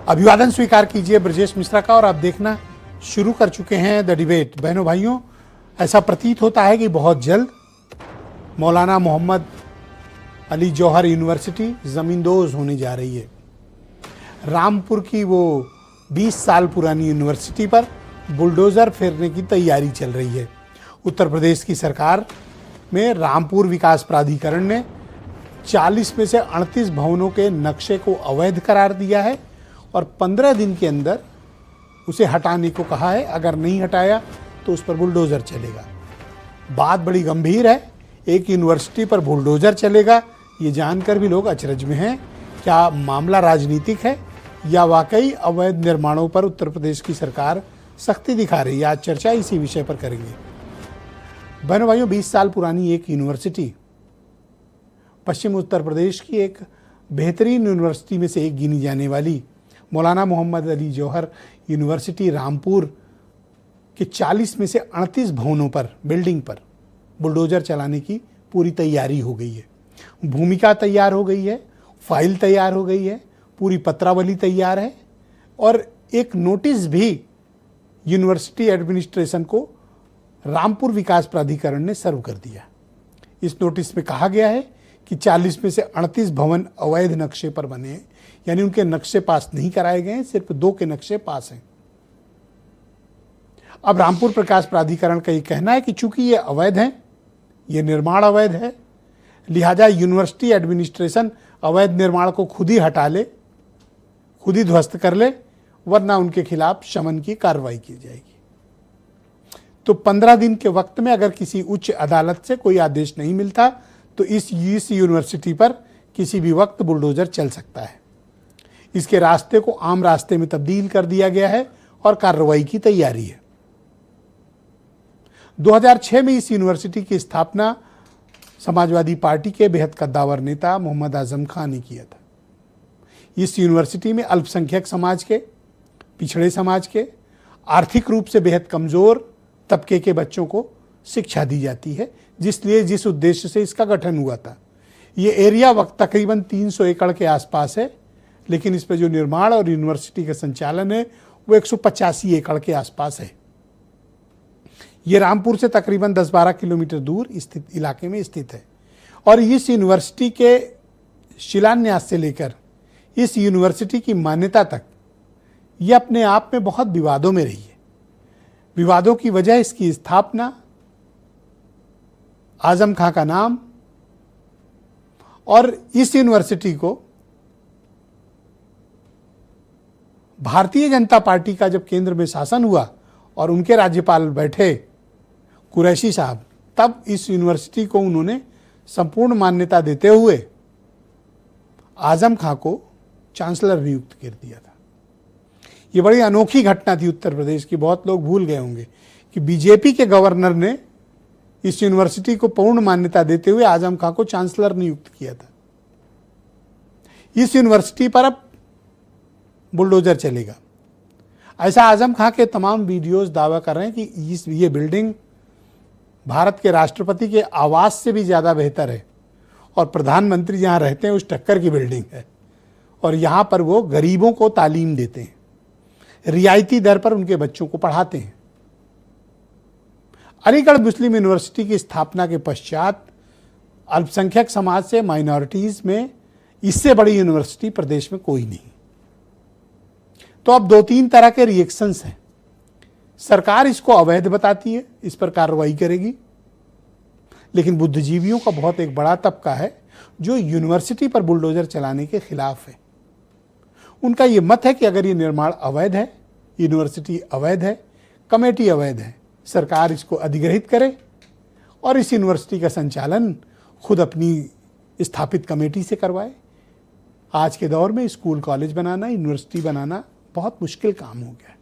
अभिवादन स्वीकार कीजिए ब्रजेश मिश्रा का और आप देखना शुरू कर चुके हैं द डिबेट। बहनों भाइयों, ऐसा प्रतीत होता है कि बहुत जल्द मौलाना मोहम्मद अली जौहर यूनिवर्सिटी ज़मींदोज़ होने जा रही है। रामपुर की वो 20 साल पुरानी यूनिवर्सिटी पर बुलडोज़र फेरने की तैयारी चल रही है। उत्तर प्रदेश की सरकार में रामपुर विकास प्राधिकरण ने 40 में से 38 भवनों के नक्शे को अवैध करार दिया है और 15 दिन के अंदर उसे हटाने को कहा है। अगर नहीं हटाया तो उस पर बुलडोज़र चलेगा। बात बड़ी गंभीर है। एक यूनिवर्सिटी पर बुलडोज़र चलेगा, ये जानकर भी लोग अचरज में हैं। क्या मामला राजनीतिक है या वाकई अवैध निर्माणों पर उत्तर प्रदेश की सरकार सख्ती दिखा रही है? आज चर्चा इसी विषय पर करेंगे। बहनों भाइयों, 20 साल पुरानी एक यूनिवर्सिटी पश्चिम उत्तर प्रदेश की एक बेहतरीन यूनिवर्सिटी में से एक गिनी जाने वाली मौलाना मोहम्मद अली जौहर यूनिवर्सिटी रामपुर के 40 में से 38 भवनों पर, बिल्डिंग पर बुलडोज़र चलाने की पूरी तैयारी हो गई है। भूमिका तैयार हो गई है, फाइल तैयार हो गई है, पूरी पत्रावली तैयार है और एक नोटिस भी यूनिवर्सिटी एडमिनिस्ट्रेशन को रामपुर विकास प्राधिकरण ने सर्व कर दिया। इस नोटिस में कहा गया है कि 40 में से 38 भवन अवैध नक्शे पर बने हैं, यानी उनके नक्शे पास नहीं कराए गए हैं, सिर्फ 2 के नक्शे पास हैं। अब रामपुर विकास प्राधिकरण का ये कहना है कि चूंकि ये अवैध हैं, ये निर्माण अवैध है, लिहाजा यूनिवर्सिटी एडमिनिस्ट्रेशन अवैध निर्माण को खुद ही हटा ले, खुद ही ध्वस्त कर ले, वरना उनके खिलाफ शमन की कार्रवाई की जाएगी। तो 15 दिन के वक्त में अगर किसी उच्च अदालत से कोई आदेश नहीं मिलता तो इस यूनिवर्सिटी पर किसी भी वक्त बुलडोज़र चल सकता है। इसके रास्ते को आम रास्ते में तब्दील कर दिया गया है और कार्रवाई की तैयारी है। 2006 में इस यूनिवर्सिटी की स्थापना समाजवादी पार्टी के बेहद कद्दावर नेता मोहम्मद आजम खान ने किया था। इस यूनिवर्सिटी में अल्पसंख्यक समाज के, पिछड़े समाज के, आर्थिक रूप से बेहद कमज़ोर तबके के बच्चों को शिक्षा दी जाती है, जिस उद्देश्य से इसका गठन हुआ था। ये एरिया वक्त तकरीबन 300 एकड़ के आसपास है, लेकिन इस पर जो निर्माण और यूनिवर्सिटी का संचालन है वो 185 एकड़ के आसपास है। ये रामपुर से तकरीबन 10-12 किलोमीटर दूर स्थित इलाके में स्थित है और इस यूनिवर्सिटी के शिलान्यास से लेकर इस यूनिवर्सिटी की मान्यता तक ये अपने आप में बहुत विवादों में रही है। विवादों की वजह इसकी स्थापना, आजम खां का नाम और इस यूनिवर्सिटी को भारतीय जनता पार्टी का जब केंद्र में शासन हुआ और उनके राज्यपाल बैठे कुरैशी साहब, तब इस यूनिवर्सिटी को उन्होंने संपूर्ण मान्यता देते हुए आजम खां को चांसलर नियुक्त कर दिया था। ये बड़ी अनोखी घटना थी उत्तर प्रदेश की। बहुत लोग भूल गए होंगे कि बीजेपी के गवर्नर ने इस यूनिवर्सिटी को पूर्ण मान्यता देते हुए आजम खां को चांसलर नियुक्त किया था। इस यूनिवर्सिटी पर अब बुलडोज़र चलेगा, ऐसा आजम खां के तमाम वीडियोस दावा कर रहे हैं कि ये बिल्डिंग भारत के राष्ट्रपति के आवास से भी ज़्यादा बेहतर है और प्रधानमंत्री जहाँ रहते हैं उस टक्कर की बिल्डिंग है और यहाँ पर वो गरीबों को तालीम देते हैं, रियायती दर पर उनके बच्चों को पढ़ाते हैं। अलीगढ़ मुस्लिम यूनिवर्सिटी की स्थापना के पश्चात अल्पसंख्यक समाज से माइनॉरिटीज़ में इससे बड़ी यूनिवर्सिटी प्रदेश में कोई नहीं। तो अब 2-3 तरह के रिएक्शंस हैं। सरकार इसको अवैध बताती है, इस पर कार्रवाई करेगी, लेकिन बुद्धिजीवियों का बहुत एक बड़ा तबका है जो यूनिवर्सिटी पर बुलडोज़र चलाने के खिलाफ है। उनका ये मत है कि अगर ये निर्माण अवैध है, यूनिवर्सिटी अवैध है, कमेटी अवैध है, सरकार इसको अधिग्रहित करे और इस यूनिवर्सिटी का संचालन खुद अपनी स्थापित कमेटी से करवाए। आज के दौर में स्कूल कॉलेज बनाना, यूनिवर्सिटी बनाना बहुत मुश्किल काम हो गया है।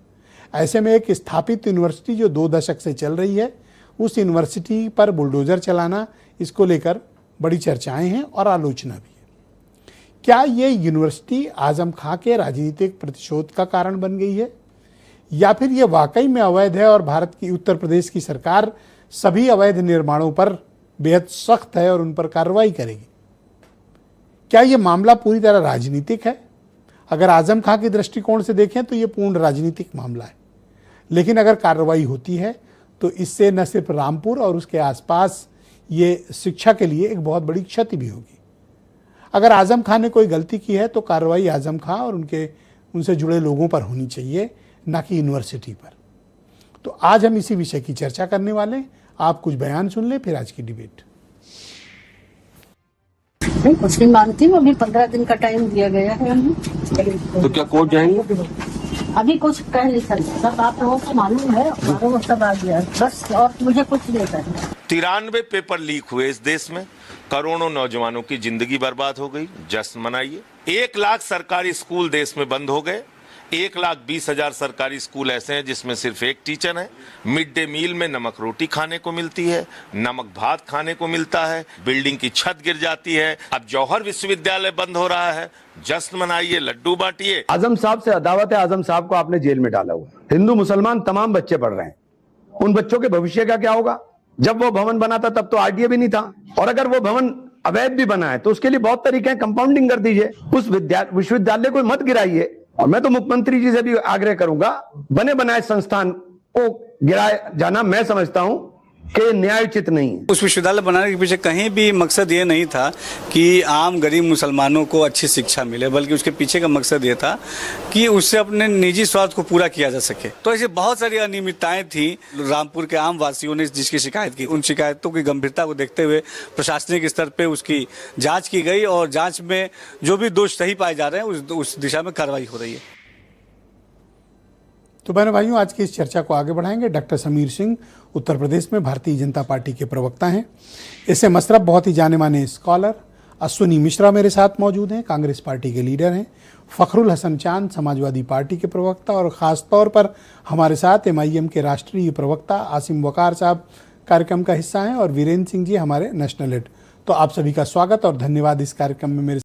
ऐसे में एक स्थापित यूनिवर्सिटी जो 2 दशक से चल रही है, उस यूनिवर्सिटी पर बुलडोज़र चलाना, इसको लेकर बड़ी चर्चाएं हैं और आलोचना भी है। क्या ये यूनिवर्सिटी आजम खां के राजनीतिक प्रतिशोध का कारण बन गई है या फिर ये वाकई में अवैध है और भारत की, उत्तर प्रदेश की सरकार सभी अवैध निर्माणों पर बेहद सख्त है और उन पर कार्रवाई करेगी? क्या ये मामला पूरी तरह राजनीतिक है? अगर आजम खां के दृष्टिकोण से देखें तो ये पूर्ण राजनीतिक मामला है, लेकिन अगर कार्रवाई होती है तो इससे न सिर्फ रामपुर और उसके आसपास ये शिक्षा के लिए एक बहुत बड़ी क्षति भी होगी। अगर आजम खां ने कोई गलती की है तो कार्रवाई आजम खां और उनसे जुड़े लोगों पर होनी चाहिए, ना कि यूनिवर्सिटी पर। तो आज हम इसी विषय की चर्चा करने वाले हैं। आप कुछ बयान सुन लें, फिर आज की डिबेट। नहीं, कुछ नहीं मानती हूँ। अभी 15 दिन का टाइम दिया गया है हमें। तो क्या कोर्ट जाएंगे? अभी कुछ कह नहीं सकते, सब आप लोगों को मालूम है, वो सब आ गया बस, और मुझे कुछ नहीं करना। 93 पेपर लीक हुए इस देश में, करोड़ों नौजवानों की जिंदगी बर्बाद हो गई, जश्न मनाइए। 1 लाख सरकारी स्कूल देश में बंद हो गए। 1,20,000 सरकारी स्कूल ऐसे हैं जिसमें सिर्फ एक टीचर है। मिड डे मील में नमक रोटी खाने को मिलती है, नमक भात खाने को मिलता है, बिल्डिंग की छत गिर जाती है। अब जौहर विश्वविद्यालय बंद हो रहा है, जश्न मनाइए, लड्डू बांटिए। आजम साहब से अदावत है, आजम साहब को आपने जेल में डाला हुआ। हिंदू मुसलमान तमाम बच्चे पढ़ रहे हैं, उन बच्चों के भविष्य का क्या होगा? जब वो भवन बना था तब तो आरडीए भी नहीं था, और अगर वो भवन अवैध भी बना है तो उसके लिए बहुत तरीके हैं, कंपाउंडिंग कर दीजिए, उस विश्वविद्यालय को मत गिराइए। और मैं तो मुख्यमंत्री जी से भी आग्रह करूंगा, बने बनाए संस्थान को गिराया जाना मैं समझता हूं कि न्यायोचित नहीं है। उस विश्वविद्यालय बनाने के पीछे कहीं भी मकसद ये नहीं था कि आम गरीब मुसलमानों को अच्छी शिक्षा मिले, बल्कि उसके पीछे का मकसद ये था कि उससे अपने निजी स्वार्थ को पूरा किया जा सके। तो ऐसे बहुत सारी अनियमितताएं थी रामपुर के आम वासियों ने जिसकी शिकायत की। उन शिकायतों की गंभीरता को देखते हुए प्रशासनिक स्तर पर उसकी जाँच की गई, और जाँच में जो भी दोष सही पाए जा रहे हैं उस दिशा में कार्रवाई हो रही है। तो बहनों भाइयों, आज की इस चर्चा को आगे बढ़ाएंगे डॉक्टर समीर सिंह, उत्तर प्रदेश में भारतीय जनता पार्टी के प्रवक्ता हैं। इससे मसरफ बहुत ही जाने माने स्कॉलर अश्विनी मिश्रा मेरे साथ मौजूद हैं, कांग्रेस पार्टी के लीडर हैं। फखरुल हसन चांद, समाजवादी पार्टी के प्रवक्ता, और ख़ास तौर पर हमारे साथ MIM के राष्ट्रीय प्रवक्ता आसिम वकार साहब कार्यक्रम का हिस्सा हैं, और वीरेंद्र सिंह जी हमारे नेशनल हेड। तो आप सभी का स्वागत और धन्यवाद इस कार्यक्रम में मेरे